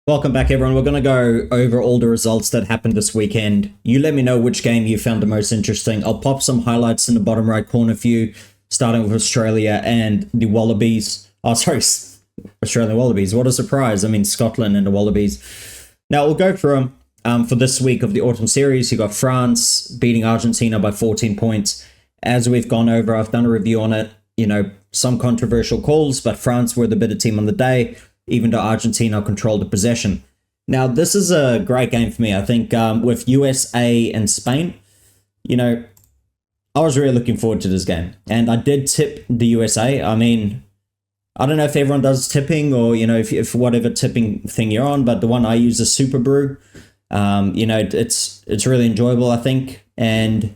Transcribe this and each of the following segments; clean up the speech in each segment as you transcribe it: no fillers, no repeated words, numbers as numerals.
Welcome back, everyone. We're going to go over all the results that happened this weekend. You let me know which game you found the most interesting. I'll pop some highlights in the bottom right corner for you, starting with Australia and the Wallabies. Oh, sorry, Australian Wallabies. What a surprise. I mean, Scotland and the Wallabies. Now, we'll go through them. For this week of the autumn series, you got France beating Argentina by 14 points. As we've gone over, I've done a review on it. Some controversial calls, but France were the better team on the day, even though Argentina controlled the possession. Now, this is a great game for me. I think with USA and Spain, I was really looking forward to this game. And I did tip the USA. I mean, I don't know if everyone does tipping or, if whatever tipping thing you're on, but the one I use is Super Brew. It's really enjoyable, I think. And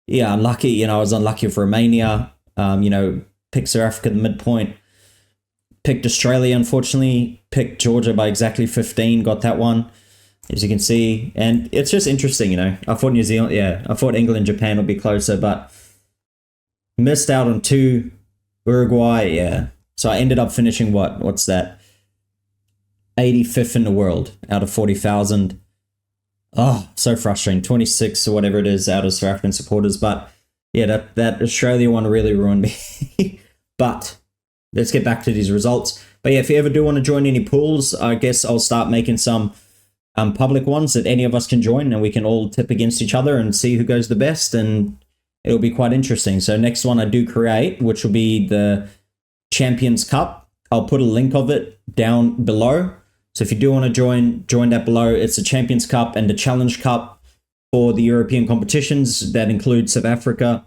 yeah, unlucky, I was unlucky for Romania. Picked South Africa at the midpoint. Picked Australia, unfortunately. Picked Georgia by exactly 15. Got that one, as you can see. And it's just interesting, I thought New Zealand, I thought England and Japan would be closer, but missed out on two. Uruguay, yeah. So I ended up finishing what's that? 85th in the world out of 40,000. Oh, so frustrating. 26 or whatever it is out of South African supporters. But yeah, that Australia one really ruined me. But let's get back to these results. But yeah, if you ever do want to join any pools, I guess I'll start making some public ones that any of us can join, and we can all tip against each other and see who goes the best, and it'll be quite interesting. So next one I do create, which will be the Champions Cup. I'll put a link of it down below. So if you do want to join that below. It's the Champions Cup and the Challenge Cup for the European competitions. That includes South Africa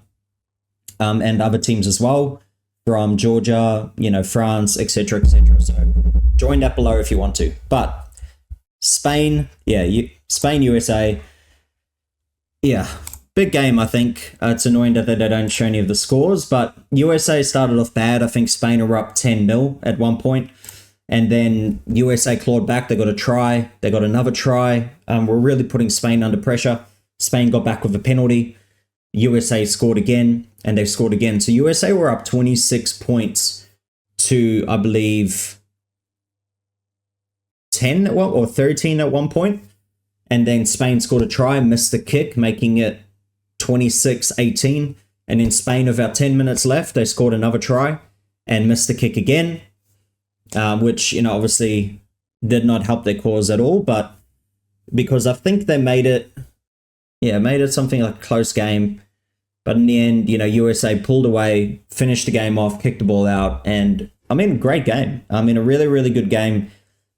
and other teams as well, from Georgia, France, etc., etc. So join that below if you want to. But Spain, Spain, USA, big game, I think. It's annoying that they don't show any of the scores, but USA started off bad. I think Spain were up 10-0 at one point, and then USA clawed back. They got a try. They got another try. We're really putting Spain under pressure. Spain got back with a penalty. USA scored again, and they scored again. So USA were up 26 points to, I believe, 10 or 13 at one point. And then Spain scored a try, missed the kick, making it 26-18. And in Spain, with about 10 minutes left, they scored another try and missed the kick again, which, obviously did not help their cause at all. But because I think they made it something like a close game. But in the end, USA pulled away, finished the game off, kicked the ball out, and great game. A really, really good game.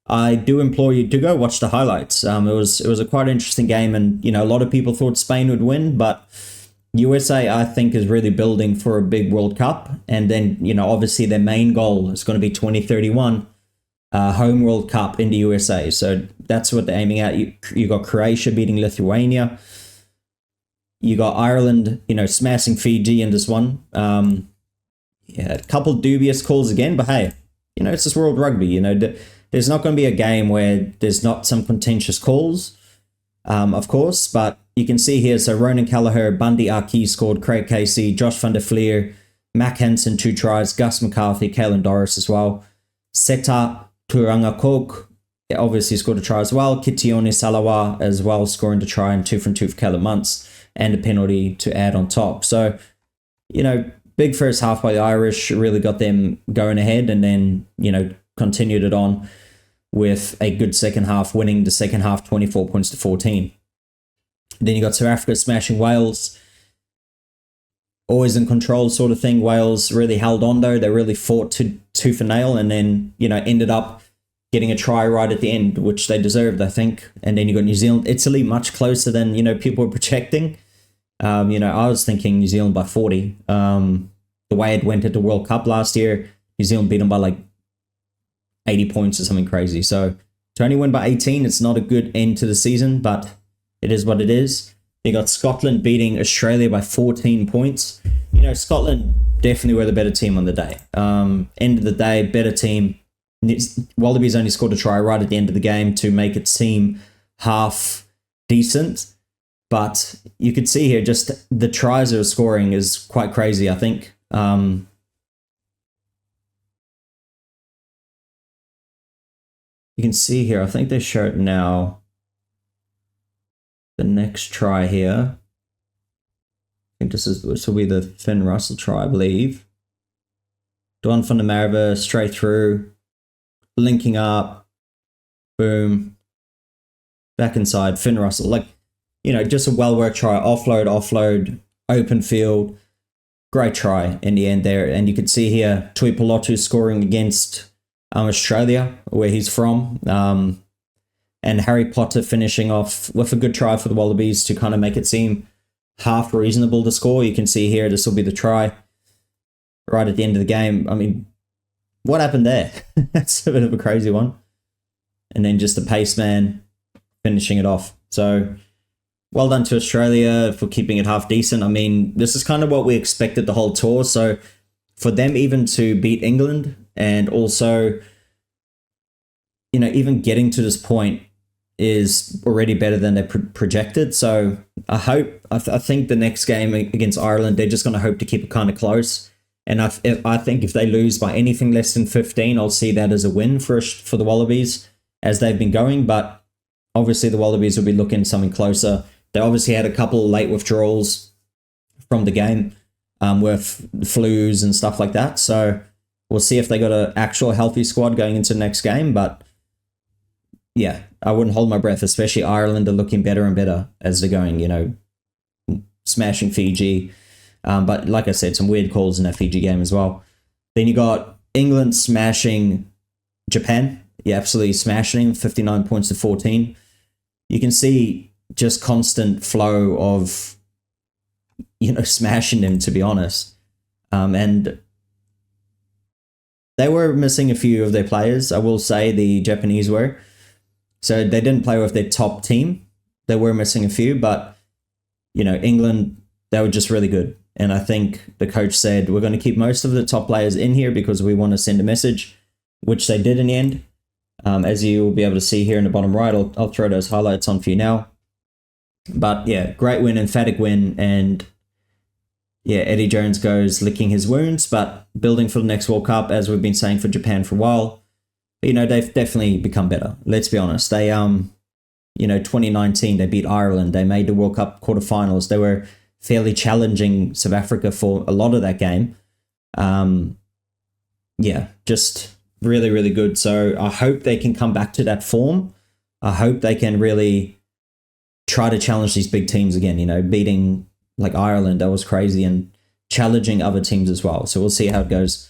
I do implore you to go watch the highlights. It was a quite interesting game, and a lot of people thought Spain would win, but USA, I think, is really building for a big World Cup. And then, obviously their main goal is going to be 2031, home World Cup in the USA. So that's what they're aiming at. You got Croatia beating Lithuania. You got Ireland, smashing Fiji in this one. A couple dubious calls again, but hey, it's just World Rugby. There's not going to be a game where there's not some contentious calls, of course. But you can see here, so Ronan Kelleher, Bundy Aki scored, Craig Casey, Josh van der Fleer, Mac Hansen 2 tries, Gus McCarthy, Kalen Doris as well. Seta Turanga Kok obviously scored a try as well. Kitione Salawa as well, scoring the try, and 2 from 2 for Caleb Muntz, and a penalty to add on top. So, big first half by the Irish really got them going ahead, and then, continued it on with a good second half, winning the second half 24 points to 14. Then you got South Africa smashing Wales. Always in control sort of thing. Wales really held on though. They really fought tooth and nail, and then, ended up getting a try right at the end, which they deserved, I think. And then you got New Zealand, Italy, much closer than, people were projecting. I was thinking New Zealand by 40. The way it went at the World Cup last year, New Zealand beat them by like 80 points or something crazy. So to only win by 18, it's not a good end to the season, but it is what it is. You got Scotland beating Australia by 14 points. Scotland definitely were the better team on the day. End of the day, better team. Wallabies only scored a try right at the end of the game to make it seem half decent. But you could see here just the tries they were scoring is quite crazy, I think. you can see here, I think they show it now. The next try here. I think this will be the Finn Russell try, I believe. Duan van der Merwe straight through, linking up, boom, back inside, Finn Russell. Like, you know, just a well-worked try, offload, open field. Great try in the end there. And you can see here, Tui Pelotu scoring against Australia, where he's from. And Harry Potter finishing off with a good try for the Wallabies to kind of make it seem half reasonable to score. You can see here, this will be the try right at the end of the game. I mean, what happened there? That's a bit of a crazy one. And then just the pace man finishing it off. So well done to Australia for keeping it half decent. I mean, this is kind of what we expected the whole tour. So for them even to beat England and also, you know, even getting to this point is already better than they projected. So I think the next game against Ireland, they're just going to hope to keep it kind of close. And I think if they lose by anything less than 15, I'll see that as a win for the Wallabies as they've been going. But obviously the Wallabies will be looking something closer. They obviously had a couple of late withdrawals from the game with flus and stuff like that. So we'll see if they got an actual healthy squad going into the next game. But yeah, I wouldn't hold my breath, especially Ireland are looking better and better as they're going, you know, smashing Fiji. But like I said, some weird calls in that Fiji game as well. Then you got England smashing Japan. Yeah, absolutely smashing them, 59 points to 14. You can see just constant flow of, you know, smashing them, to be honest. And they were missing a few of their players, I will say, the Japanese were. So they didn't play with their top team. They were missing a few, but, you know, England, they were just really good. And I think the coach said, we're going to keep most of the top players in here because we want to send a message, which they did in the end. As you will be able to see here in the bottom right, I'll throw those highlights on for you now. But yeah, great win, emphatic win. And yeah, Eddie Jones goes licking his wounds, but building for the next World Cup, as we've been saying for Japan for a while. But, you know, they've definitely become better. Let's be honest. They, you know, 2019, they beat Ireland. They made the World Cup quarterfinals. They were fairly challenging South Africa for a lot of that game. Yeah, just really, really good. So I hope they can come back to that form. I hope they can really try to challenge these big teams again, you know, beating like Ireland, that was crazy, and challenging other teams as well. So we'll see how it goes.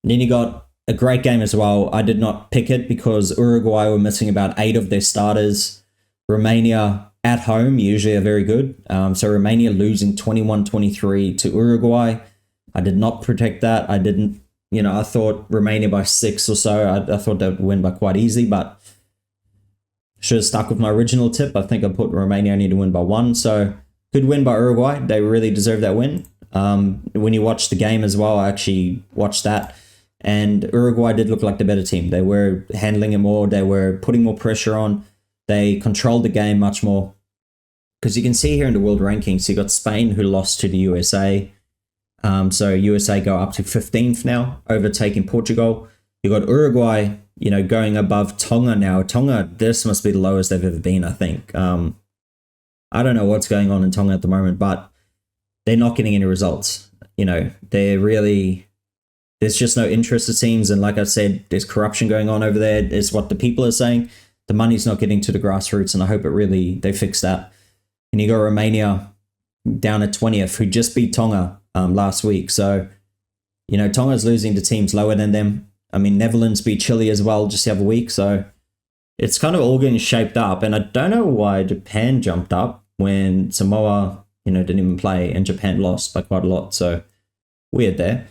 And then you got a great game as well. I did not pick it because Uruguay were missing about 8 of their starters. Romania at home usually are very good. So Romania losing 21-23 to Uruguay. I did not protect that. I didn't, you know, I thought Romania by 6 or so. I thought they would win by quite easy, but should have stuck with my original tip. I think I put Romania only to win by 1. So good win by Uruguay. They really deserve that win. When you watch the game as well, I actually watched that. And Uruguay did look like the better team. They were handling it more. They were putting more pressure on. They controlled the game much more. Because you can see here in the world rankings, you got Spain, who lost to the USA. So USA go up to 15th now, overtaking Portugal. You got Uruguay, you know, going above Tonga now. Tonga, this must be the lowest they've ever been, I think. I don't know what's going on in Tonga at the moment, but they're not getting any results. You know, they're really... There's just no interest, it seems. And like I said, there's corruption going on over there, is what the people are saying. The money's not getting to the grassroots, and I hope they fix that. And you got Romania down at 20th, who just beat Tonga last week. So, you know, Tonga's losing to teams lower than them. I mean, Netherlands beat Chile as well just the other week. So it's kind of all getting shaped up. And I don't know why Japan jumped up when Samoa, you know, didn't even play, and Japan lost by quite a lot. So weird there.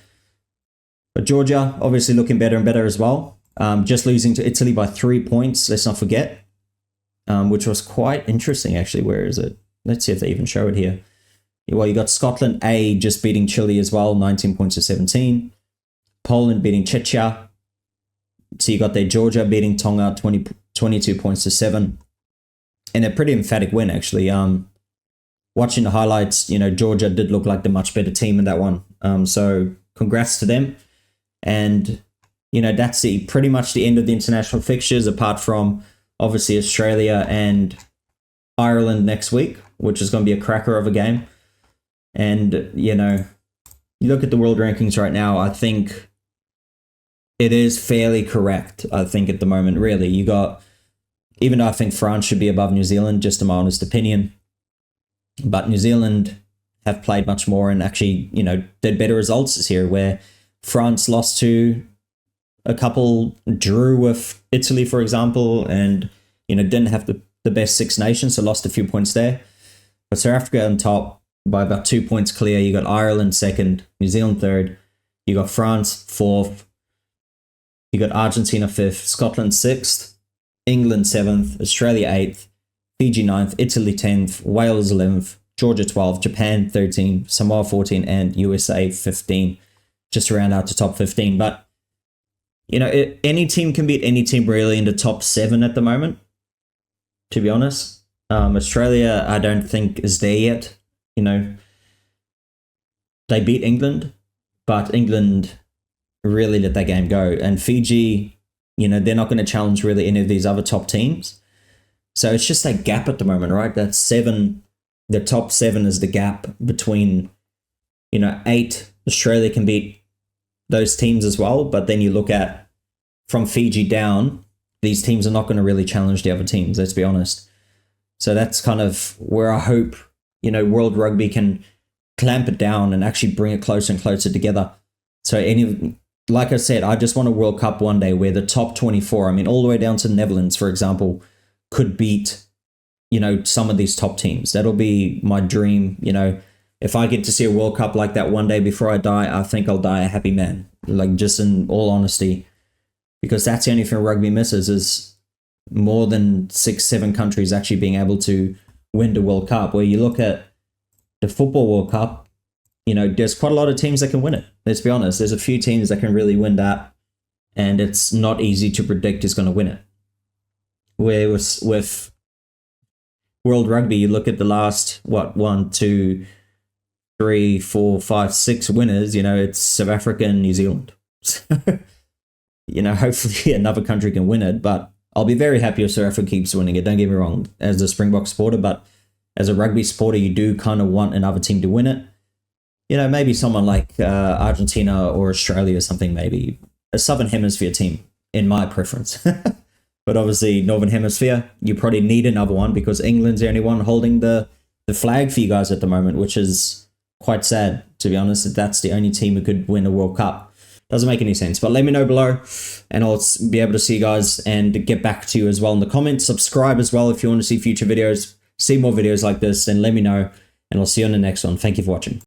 But Georgia, obviously looking better and better as well. Just losing to Italy by 3 points, let's not forget, which was quite interesting, actually. Where is it? Let's see if they even show it here. Well, you got Scotland A just beating Chile as well, 19 points to 17. Poland beating Czechia. So you got there Georgia beating Tonga, 22 points to 7. And a pretty emphatic win, actually. Watching the highlights, you know, Georgia did look like the much better team in that one. So congrats to them. And that's pretty much the end of the international fixtures, apart from obviously Australia and Ireland next week, which is going to be a cracker of a game. And, you look at the world rankings right now, I think it is fairly correct, I think, at the moment, really. Even though I think France should be above New Zealand, just in my honest opinion, but New Zealand have played much more and actually, did better results this year, where France lost to a couple, drew with Italy, for example, and, didn't have the best Six Nations, so lost a few points there. But South Africa on top by about 2 points clear. You got Ireland second, New Zealand third. You got France fourth. You got Argentina fifth, Scotland sixth, England seventh, Australia eighth, Fiji ninth, Italy 10th, Wales 11th, Georgia 12th, Japan 13, Samoa 14, and USA 15, just to round out the top 15. But, any team can beat any team really in the top 7 at the moment, to be honest. Australia, I don't think, is there yet. They beat England, but England really let that game go. And Fiji, they're not going to challenge really any of these other top teams. So it's just that gap at the moment, right? That's 7. The top 7 is the gap between, 8. Australia can beat those teams as well. But then you look at from Fiji down, these teams are not going to really challenge the other teams, let's be honest. So that's kind of where I hope, World Rugby can clamp it down and actually bring it closer and closer together. So like I said, I just want a World Cup one day where the top 24, all the way down to the Netherlands, for example, could beat, some of these top teams. That'll be my dream. If I get to see a World Cup like that one day before I die, I think I'll die a happy man. Like, just in all honesty, because that's the only thing rugby misses is more than 6-7 countries actually being able to win the World Cup. Where you look at the Football World Cup, there's quite a lot of teams that can win it. Let's be honest. There's a few teams that can really win that, and it's not easy to predict who's going to win it. Where with World Rugby, you look at the last, 1, 2, 3, 4, 5, 6 winners, it's South Africa and New Zealand. So, hopefully another country can win it, but I'll be very happy if South Africa keeps winning it. Don't get me wrong, as a Springbok supporter, but as a rugby supporter, you do kind of want another team to win it. Maybe someone like Argentina or Australia or something, maybe a Southern Hemisphere team, in my preference. But obviously, Northern Hemisphere, you probably need another one because England's the only one holding the flag for you guys at the moment, which is quite sad, to be honest, that that's the only team who could win a World Cup. Doesn't make any sense. But let me know below, and I'll be able to see you guys and get back to you as well in the comments. Subscribe as well if you want to see future videos, see more videos like this, then let me know, and I'll see you on the next one. Thank you for watching.